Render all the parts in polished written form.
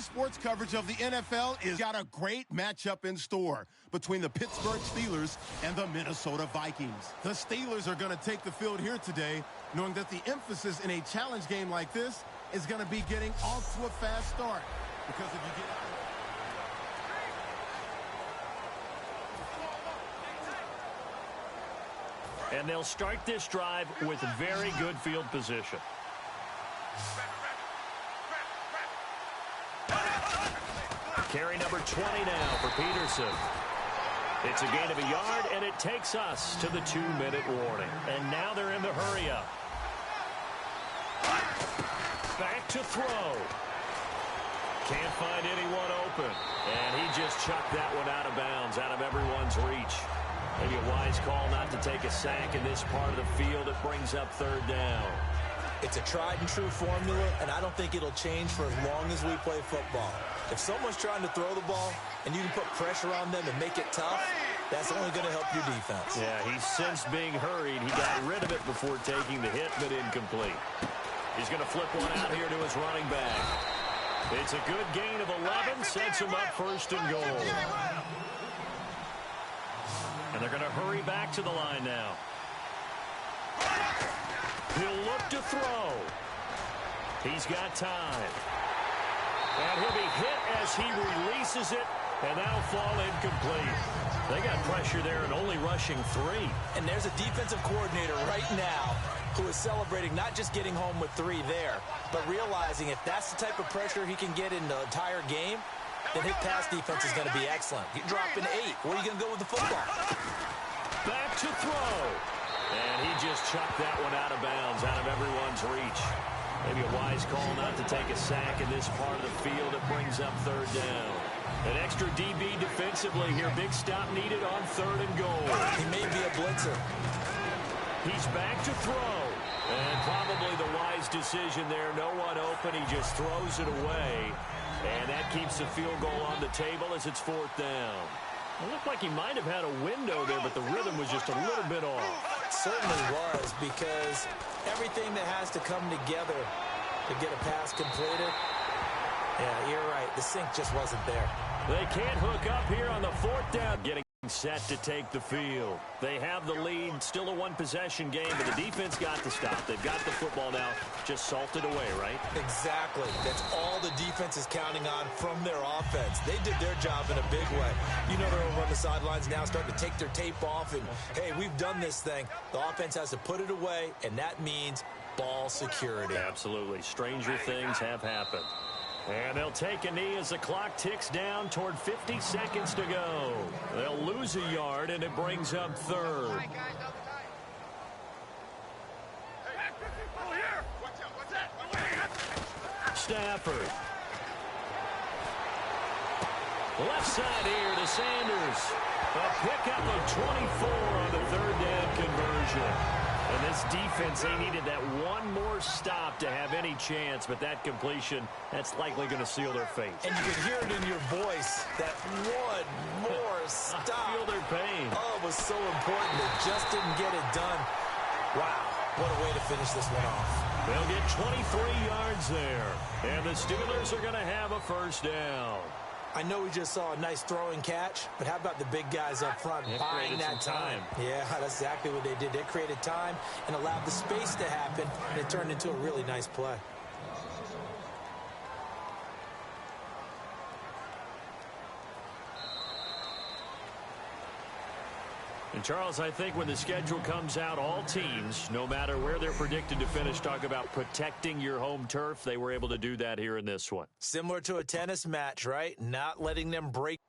sports coverage of the NFL is got a great matchup in store between the Pittsburgh Steelers and the Minnesota Vikings. The Steelers are going to take the field here today, knowing that the emphasis in a challenge game like this is going to be getting off to a fast start. Because if you get out and they'll start this drive with very good field position. Carry number 20 now for Peterson. It's a gain of a yard, and it takes us to the 2-minute warning. And now they're in the hurry-up. Back to throw. Can't find anyone open. And he just chucked that one out of bounds, out of everyone's reach. Maybe a wise call not to take a sack in this part of the field. It brings up third down. It's a tried-and-true formula, and I don't think it'll change for as long as we play football. If someone's trying to throw the ball and you can put pressure on them and make it tough, that's only going to help your defense. Yeah, he's sensed being hurried. He got rid of it before taking the hit, but incomplete. He's going to flip one out here to his running back. It's a good gain of 11, sets him up first and goal. And they're going to hurry back to the line now. He'll look to throw. He's got time. And he'll be hit as he releases it, and that'll fall incomplete. They got pressure there and only rushing 3. And there's a defensive coordinator right now who is celebrating not just getting home with 3 there, but realizing if that's the type of pressure he can get in the entire game, then his pass defense is going to be excellent. You're dropping 8. Where are you going to go with the football? Back to throw. And he just chucked that one out of bounds, out of everyone's reach. Maybe a wise call not to take a sack in this part of the field. It brings up third down. An extra DB defensively here. Big stop needed on third and goal. He may be a blitzer. He's back to throw. And probably the wise decision there. No one open. He just throws it away. And that keeps the field goal on the table as it's fourth down. It looked like he might have had a window there, but the rhythm was just a little bit off. It certainly was, because everything that has to come together to get a pass completed, yeah, you're right. The sync just wasn't there. They can't hook up here on the fourth down. Getting set to take the field. They have the lead. Still a one-possession game, but the defense got to stop. They've got the football now. Just salted away, right? Exactly. That's all the defense is counting on from their offense. They did their job in a big way. You know they're over on the sidelines now starting to take their tape off and, hey, we've done this thing. The offense has to put it away, and that means ball security. Absolutely. Stranger things have happened. And they'll take a knee as the clock ticks down toward 50 seconds to go. They'll lose a yard, and it brings up third. Stafford. Left side here to Sanders. A pickup of 24 on the third down conversion. And this defense, they needed that one more stop to have any chance, but that completion, that's likely going to seal their fate. And you can hear it in your voice, that one more stop. I feel their pain. Oh, it was so important. They just didn't get it done. Wow, what a way to finish this one off. They'll get 23 yards there, and the Steelers are going to have a first down. I know we just saw a nice throwing catch, but how about the big guys up front buying that time? Yeah, that's exactly what they did. They created time and allowed the space to happen, and it turned into a really nice play. And, Charles, I think when the schedule comes out, all teams, no matter where they're predicted to finish, talk about protecting your home turf. They were able to do that here in this one. Similar to a tennis match, right? Not letting them break.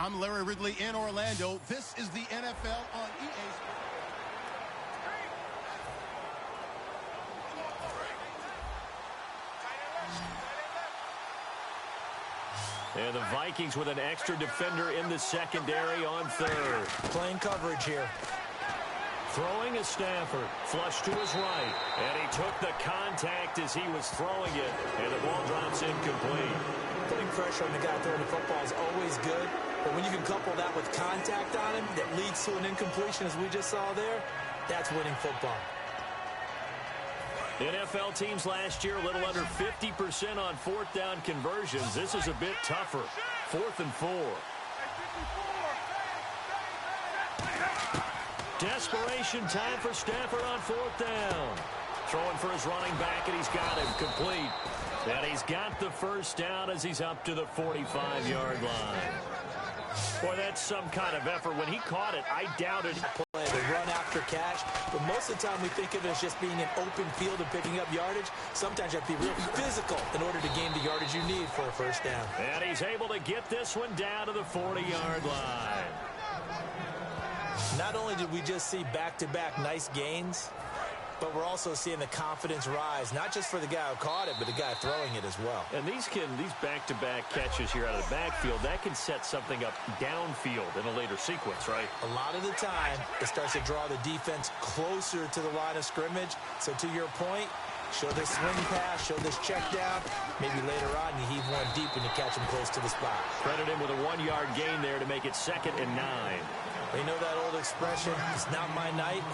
I'm Larry Ridley in Orlando. This is the NFL on EA Sports. And the Vikings with an extra defender in the secondary on third. Playing coverage here. Throwing is Stafford. Flush to his right. And he took the contact as he was throwing it. And the ball drops incomplete. Putting pressure on the guy throwing the football is always good. But when you can couple that with contact on him that leads to an incompletion, as we just saw there, that's winning football. NFL teams last year a little under 50% on fourth down conversions. This is a bit tougher. 4th and 4. Desperation time for Stafford on 4th down. Throwing for his running back, and he's got him complete. And he's got the first down as he's up to the 45-yard line. Boy, that's some kind of effort. When he caught it, I doubted. The run after catch, but most of the time we think of it as just being an open field and picking up yardage. Sometimes you have to be real physical in order to gain the yardage you need for a first down. And he's able to get this one down to the 40-yard line. Not only did we just see back-to-back nice gains, but we're also seeing the confidence rise, not just for the guy who caught it, but the guy throwing it as well. And these back-to-back catches here out of the backfield, that can set something up downfield in a later sequence, right? A lot of the time, it starts to draw the defense closer to the line of scrimmage. So to your point, show this swing pass, show this check down. Maybe later on you heave one deep and you catch him close to the spot. Credit him with a 1-yard gain there to make it 2nd and 9. You know that old expression, it's not my night?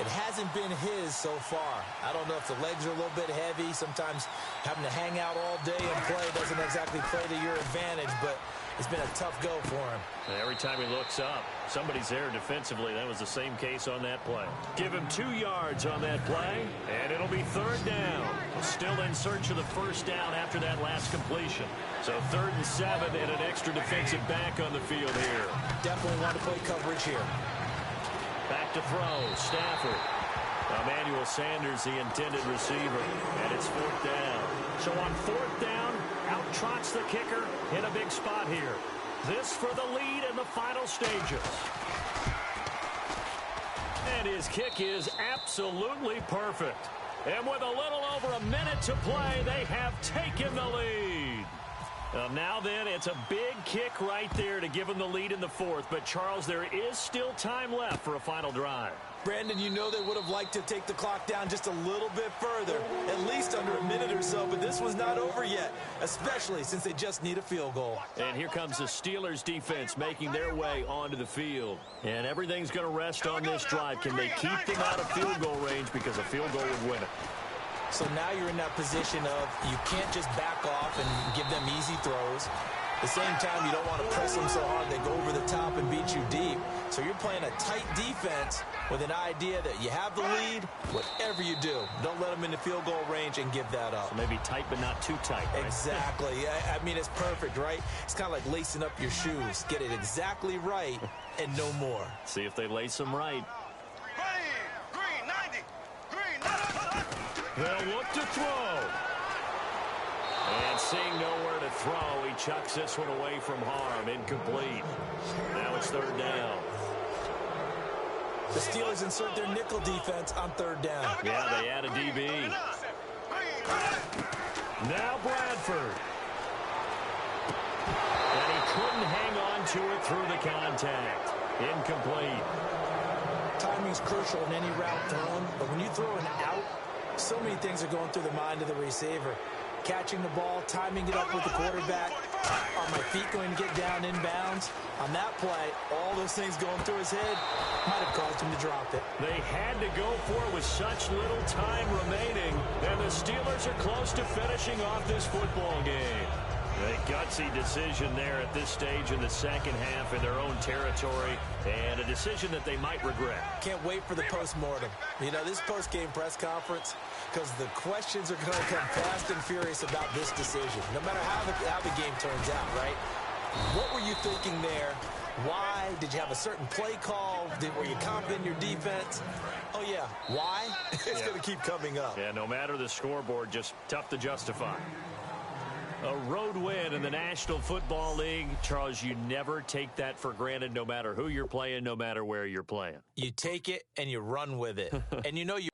It hasn't been his so far. I don't know if the legs are a little bit heavy. Sometimes having to hang out all day and play doesn't exactly play to your advantage, but it's been a tough go for him. And every time he looks up, somebody's there defensively. That was the same case on that play. Give him 2 yards on that play, and it'll be 3rd down. Still in search of the first down after that last completion. So 3rd and 7 and an extra defensive back on the field here. Definitely want to play coverage here. Back to throw, Stafford. Emmanuel Sanders, the intended receiver, and it's 4th down. So on 4th down, out trots the kicker in a big spot here. This for the lead in the final stages. And his kick is absolutely perfect. And with a little over a minute to play, they have taken the lead. Now then, it's a big kick right there to give them the lead in the 4th. But, Charles, there is still time left for a final drive. Brandon, you know they would have liked to take the clock down just a little bit further, at least under a minute or so, but this was not over yet, especially since they just need a field goal. And here comes the Steelers defense making their way onto the field. And everything's going to rest on this drive. Can they keep them out of field goal range, because a field goal would win it? So now you're in that position of you can't just back off and give them easy throws. At the same time, you don't want to press them so hard they go over the top and beat you deep. So you're playing a tight defense with an idea that you have the lead, whatever you do. Don't let them in the field goal range and give that up. So maybe tight but not too tight, right? Exactly. I mean, it's perfect, right? It's kind of like lacing up your shoes. Get it exactly right and no more. See if they lace them right. They'll look to throw. And seeing nowhere to throw, he chucks this one away from harm. Incomplete. Now it's 3rd down. The Steelers insert their nickel defense on 3rd down. Yeah, they add a DB. Now Bradford. And he couldn't hang on to it through the contact. Incomplete. Timing is crucial in any route thrown, but when you throw an out, so many things are going through the mind of the receiver. Catching the ball, timing it up with the quarterback. Are my feet going to get down inbounds? On that play, all those things going through his head might have caused him to drop it. They had to go for it with such little time remaining, and the Steelers are close to finishing off this football game. A gutsy decision there at this stage in the second half in their own territory, and a decision that they might regret. Can't wait for the post-mortem. You know, this post-game press conference, because the questions are going to come fast and furious about this decision, no matter how the game turns out, right? What were you thinking there? Why? Did you have a certain play call? Were you confident in your defense? Oh, yeah. Why? It's going to keep coming up. Yeah, no matter the scoreboard, just tough to justify. A road win in the National Football League. Charles, you never take that for granted no matter who you're playing, no matter where you're playing. You take it and you run with it. And you know you